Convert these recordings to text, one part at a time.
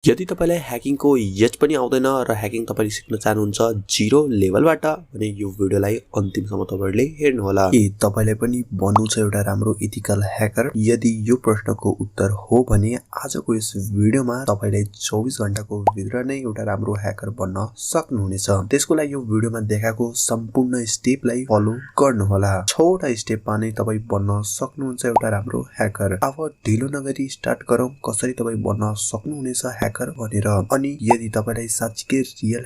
यदि तपाईलाई ह्याकिङको एज पनि आउँदैन र ह्याकिङ तपाईले सिक्न चाहनुहुन्छ जिरो लेभलबाट भने यो भिडियोलाई अन्तिमसम्म तपाईहरुले हेर्नु होला। के तपाईलाई पनि बन्नु छ एउटा राम्रो इथिकल ह्याकर? यदि यो प्रश्नको उत्तर हो भने आजको यस भिडियोमा तपाईले 24 घण्टाको भित्र नै एउटा राम्रो ह्याकर बन्न सक्नुहुनेछ। त्यसको लागि यो भिडियोमा देखाएको सम्पूर्ण स्टेपलाई फलो गर्नु होला। 6 वटा स्टेपमा नै तपाई बन्न सक्नुहुन्छ एउटा राम्रो ह्याकर। अब ढिलो नगरी स्टार्ट गरौँ कसरी तपाई बन्न सक्नुहुनेछ ह्याकर भनेर। अनि यदि तपाईलाई साच्चै रियल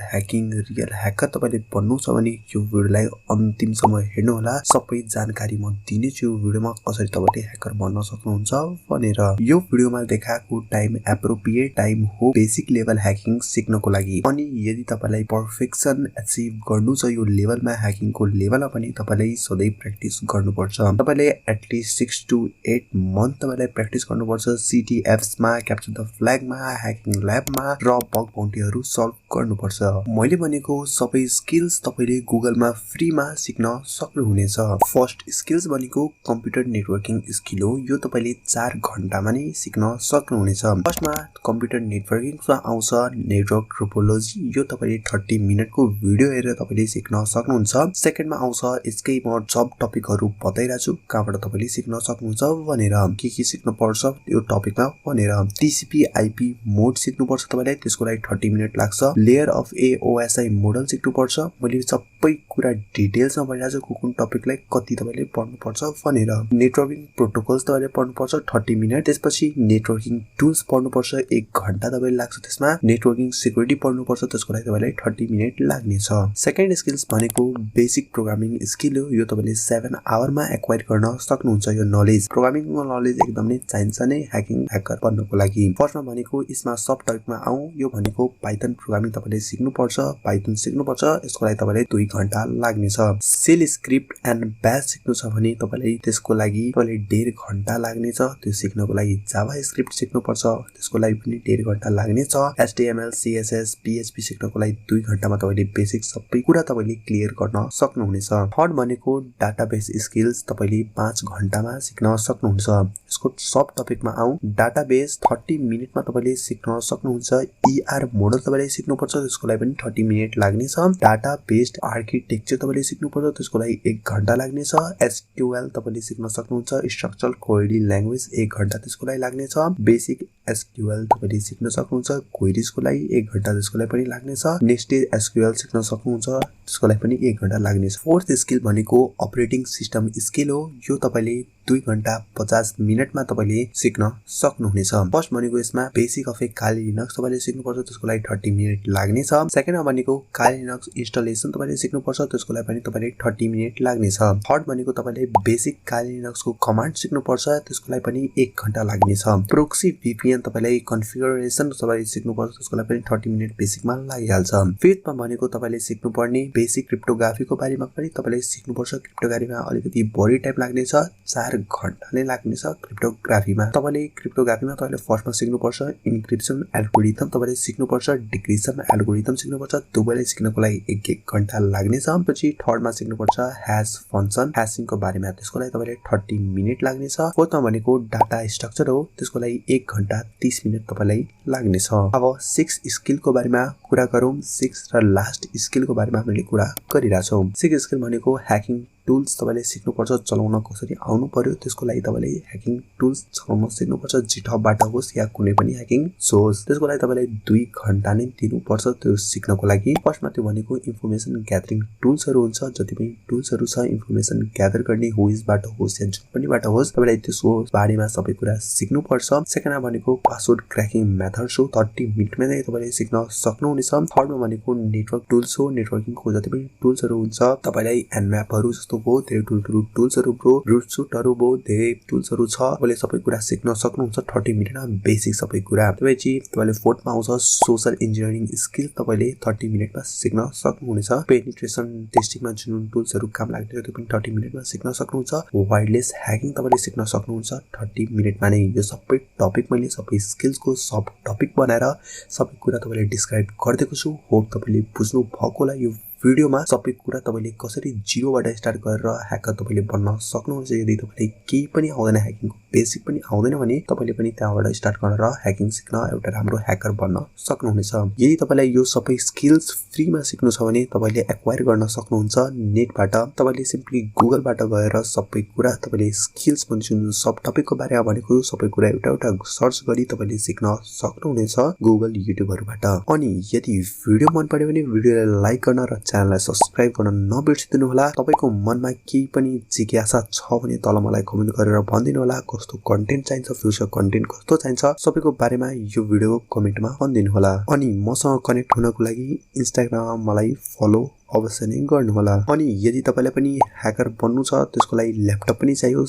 ह्याकर तपाईले बन्नु छ भने यो भिडियोलाई अन्तिमसम्म हेर्नु होला। सबै जानकारी म दिनेछु यो भिडियोमा कसरी तपाईले ह्याकर बन्न सक्नुहुन्छ भनेर। यो भिडियोमा देखाएको टाइम एप्रोप्रिएट टाइम हो बेसिक लेभल ह्याकिङ सिक्नको लागि। अनि यदि तपाईलाई पर्फेक्सन अचिभ गर्नु छ यो लेभलमा ह्याकिङको लेभलमा पनि तपाईले सधैँ प्र्याक्टिस गर्नुपर्छ। तपाईले एटलिस्ट 6 to 8 मन्थ तपाईले प्र्याक्टिस गर्नुपर्छ। CTFs मा, क्याप्चर द फ्ल्याग मा, ह्याकिङ ल्याबमा र बग बाउन्टीहरु सल्भ गर्नुपर्छ। मैले भनेको सबै स्किल्स तपाईले गुगलमा फ्रीमा सिक्न सक्नुहुनेछ। फर्स्ट स्किल्स भनेको कम्प्युटर नेटवर्किङ स्किल हो। यो तपाईले 4 घण्टामा नै सिक्न सक्नुहुनेछ। फर्स्टमा कम्प्युटर नेटवर्किङमा आउँछ नेटवर्क टोपोलोजी। यो तपाईले 30 मिनेटको भिडियो हेरेर तपाईले सिक्न सक्नुहुन्छ। सेकेन्डमा आउँछ यसकै म सब टपिकहरु बताइराछु कहाँबाट तपाईले सिक्न सक्नुहुन्छ भनेर। के सिक्न पर्छ यो टपिकमा भनेर। TCP IP मोड सिक्नुपर्छ तपाईलाई, त्यसको लागि 30 मिनेट लाग्छ। लेयर अफ AOSI मोडल सिक्नुपर्छ। मैले सबै कुरा डिटेल्समा भनिरहेछु कुन टपिकलाई कति तपाईले पढ्नुपर्छ भनेर। नेटवर्किङ प्रोटोकल्स तपाईले पढ्नुपर्छ 30 मिनेट। त्यसपछि नेटवर्किङ टुल्स पढ्नुपर्छ 1 घण्टा तपाईले लाग्छ त्यसमा। नेटवर्किङ सिक्युरिटी पढ्नुपर्छ त्यसको लागि तपाईलाई 30 मिनेट लाग्नेछ। सेकेन्ड स्किल्स भनेको बेसिक प्रोग्रामिङ स्किल हो। यो तपाईले 7 आवरमा एक्वायर गर्न सक्नुहुन्छ। यो नलेज प्रोग्रामिङको नलेज एकदमै चाहिन्छ नै ह्याकर बन्नको लागि। फर्स्टमा भनेको यसमा सब टपिकमा आउँ। यो भनेको पाइथन प्रोग्रामिङ तपाईले सिक्नुपर्छ, पाइथन सिक्नुपर्छ। यसको लागि तपाईलाई 2 घण्टा लाग्नेछ। सेल स्क्रिप्ट एन्ड ब्याश सिक्नु छ भने तपाईलाई त्यसको लागि तपाईले 1.5 घण्टा लाग्नेछ। त्यो सिक्नको लागि जावा स्क्रिप्ट सिक्नुपर्छ, त्यसको लागि पनि 1.5 घण्टा लाग्नेछ। HTML CSS PHP सिक्नको लागि 2 घण्टामा तपाईले बेसिक सबै कुरा तपाईले क्लियर गर्न सक्नुहुनेछ। थर्ड भनेको डाटाबेस स्किल्स तपाईले 5 घण्टामा सिक्न सक्नुहुन्छ। यसको सब टपिकमा आउँ। डाटाबेस 30 मिनेटमा तपाईले सिक्न सक्नुहुन्छ। ER मोडल तपाईले सिक्नुपर्छ, त्यसको लागि पनि 30 मिनेट लाग्नेछ। डाटा बेस्ड आर्किटेक्चर तपाईले सिक्नुपर्छ, त्यसको लागि 1 घण्टा लाग्नेछ। SQL तपाईले सिक्न सक्नुहुन्छ। स्ट्रक्चरल क्वेरी ल्याङ्ग्वेज 1 घण्टा त्यसको लागि लाग्नेछ। बेसिक SQL तपाईले सिक्न सक्नुहुन्छ। क्वेरीजको लागि 1 घण्टा त्यसको लागि पनि लाग्नेछ। नेस्टेड SQL सिक्न सक्नुहुन्छ, त्यसको लागि पनि 1 घण्टा लाग्नेछ। फोर्थ स्किल भनेको अपरेटिङ सिस्टम स्किल हो। यो तपाईले 2 घण्टा 50 मिनेटमा तपाईले सिक्न सक्नुहुनेछ। फर्स्ट भनेको यसमा basic of A Kali Linux तपाईले सिक्नुपर्छ, त्यसको लागि 30 मिनेट लाग्नेछ। सेकेन्डमा भनेको काली लिनक्स इन्स्टलेसन तपाईले सिक्नुपर्छ, त्यसको लागि पनि तपाईले 30 मिनेट लाग्नेछ। थर्ड भनेको तपाईले बेसिक काली लिनक्सको कमान्ड सिक्नुपर्छ, त्यसको लागि पनि 1 घण्टा लाग्नेछ। प्रोक्सी VPN तपाईलाई कन्फिगरेसन तपाईले सिक्नुपर्छ, त्यसको लागि पनि 30 मिनेट बेसिकमा लागिहाल्छ। फिफ्थमा भनेको तपाईले सिक्नुपर्ने बेसिक क्रिप्टोग्राफीको बारेमा पनि तपाईले सिक्नुपर्छ। क्रिप्टोग्राफीमा अलिकति बढी टाइम लाग्नेछ, 4 घण्टा नै लाग्नेछ क्रिप्टोग्राफीमा। तपाईले क्रिप्टोग्राफीमा तपाईले फर्स्टमा सिक्नुपर्छ इन्क्रिप्सन एल्गोरिथम तपाईले सिक्नुपर्छ, डिक्रिप्सन एल्गोरिथम सिक्नुपर्छ। दुवैलाई सिक्नको लागि 1 घण्टा लाग्नेछ। पछि थर्डमा सिक्नुपर्छ ह्याश फंक्सन ह्याशिङको बारेमा, त्यसको लागि तपाईले 30 मिनेट लाग्नेछ। फोर्थमा भनेको डाटा स्ट्रक्चर हो, त्यसको लागि 1 घण्टा 30 मिनेट तपाईलाई लाग्नेछ। अब 6 स्किलको बारेमा कुरा गरौँ। 6 र लास्ट स्किलको बारेमा हामीले कुरा गरिरहेछौँ। 6 स्किल भनेको ह्याकिङ टुल्स तपाईले सिक्नुपर्छ, चलाउन कसरी आउनु पर्यो त्यसको लागि तपाईले ह्याकिङ टुल्स चलाउन सिक्नुपर्छ। जिटहबबाट होस् या कुनै पनि ह्याकिङ सोर्स, त्यसको लागि तपाईले 2 घण्टा नै दिनुपर्छ त्यो सिक्नको लागि। फर्स्टमा त्यो भनेको इन्फर्मेसन ग्यादरिङ टुल्सहरु हुन्छ। जति पनि टुल्सहरु छ इन्फर्मेसन ग्यादर गर्ने हुइजबाट होस् या जुन पनिबाट होस् तपाईले त्यसको बारेमा सबै कुरा सिक्नुपर्छ। सेकेन्डमा भनेको पासवर्ड क्रैकिङ मेथड्स हो, 30 मिनेटमै नै तपाईले सिक्न सक्नुहुनेछ। थर्डमा भनेको नेटवर्क टुल्स हो। नेटवर्किङको जति पनि टुल्सहरु हुन्छ तपाईलाई एनम्यापहरु जस्तो भयो, धेरै ठुल्ठुलो टुल्सहरु भयो, रुट सुटहरु भयो, धेरै टुल्सहरु छ। तपाईले सबै कुरा सिक्न सक्नुहुन्छ 30 मिनेटमा बेसिक सबै कुरा। त्यसपछि तपाईले फोर्थमा आउँछ सोशल इन्जिनियरिङ स्किल तपाईले 30 मिनेटमा सिक्न सक्नुहुनेछ। पेनिट्रेसन टेस्टिङमा जुन टुल्सहरु काम लाग्छ त्यो पनि 30 मिनेटमा सिक्न सक्नुहुन्छ। वायरलेस ह्याकिङ तपाईले सिक्न सक्नुहुन्छ 30 मिनेटमा नै। यो सबै टपिक मैले सबै स्किल्सको सब टपिक बनाएर सबै कुरा तपाईले डिस्क्राइब गर्दैछु। होप तपाईले बुझ्नु भएको होला यो भिडियोमा सबै कुरा तपाईले कसरी जिरोबाट स्टार्ट गरेर ह्याकर तपाईले बन्न सक्नुहुन्छ। यदि तपाईलाई केही पनि आउँदैन, ह्याकिङको बेसिक पनि आउँदैन भने तपाईले पनि त्यहाँबाट स्टार्ट गरेर ह्याकिङ सिक्न एउटा राम्रो ह्याकर बन्न सक्नुहुनेछ। यदि तपाईलाई यो सबै स्किल्स फ्रीमा सिक्नु छ भने तपाईले एक्वायर गर्न सक्नुहुन्छ नेटबाट। तपाईले सिम्पली गुगलबाट गएर सबै कुरा तपाईले स्किल्स भन्छु सब टपिकको बारेमा भनेको सबै कुरा एउटा सर्च गरी तपाईले सिक्न सक्नुहुनेछ गुगल युट्युबहरुबाट। अनि यदि भिडियो मन पर्यो भने भिडियोलाई लाइक गर्न र च्यानललाई सब्स्क्राइब गर्न नबिर्सिदिनु होला। तपाईको मनमा केही पनि जिज्ञासा छ भने तल मलाई कमेन्ट गरेर भनिदिनु होला। कस्तो कन्टेन्ट चाहिन्छ, फ्युचर कन्टेन्ट कस्तो चाहिन्छ, सबैको बारेमा यो भिडियोको कमेन्टमा भनिदिनु होला। अनि मसँग कनेक्ट हुनको लागि इन्स्टाग्राममा मलाई फलो अवश्य नै गर्नु होला। अनि यदि तपाईलाई पनि ह्याकर बन्नु छ, त्यसको लागि ल्यापटप पनि चाहियो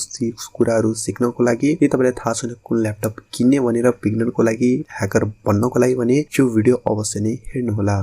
कुराहरु सिक्नको लागि। यदि तपाईलाई थाहा छैन कुन ल्यापटप किन्ने भनेर बिगिनरको लागि ह्याकर बन्नको लागि भने यो भिडियो अवश्य नै हेर्नु होला।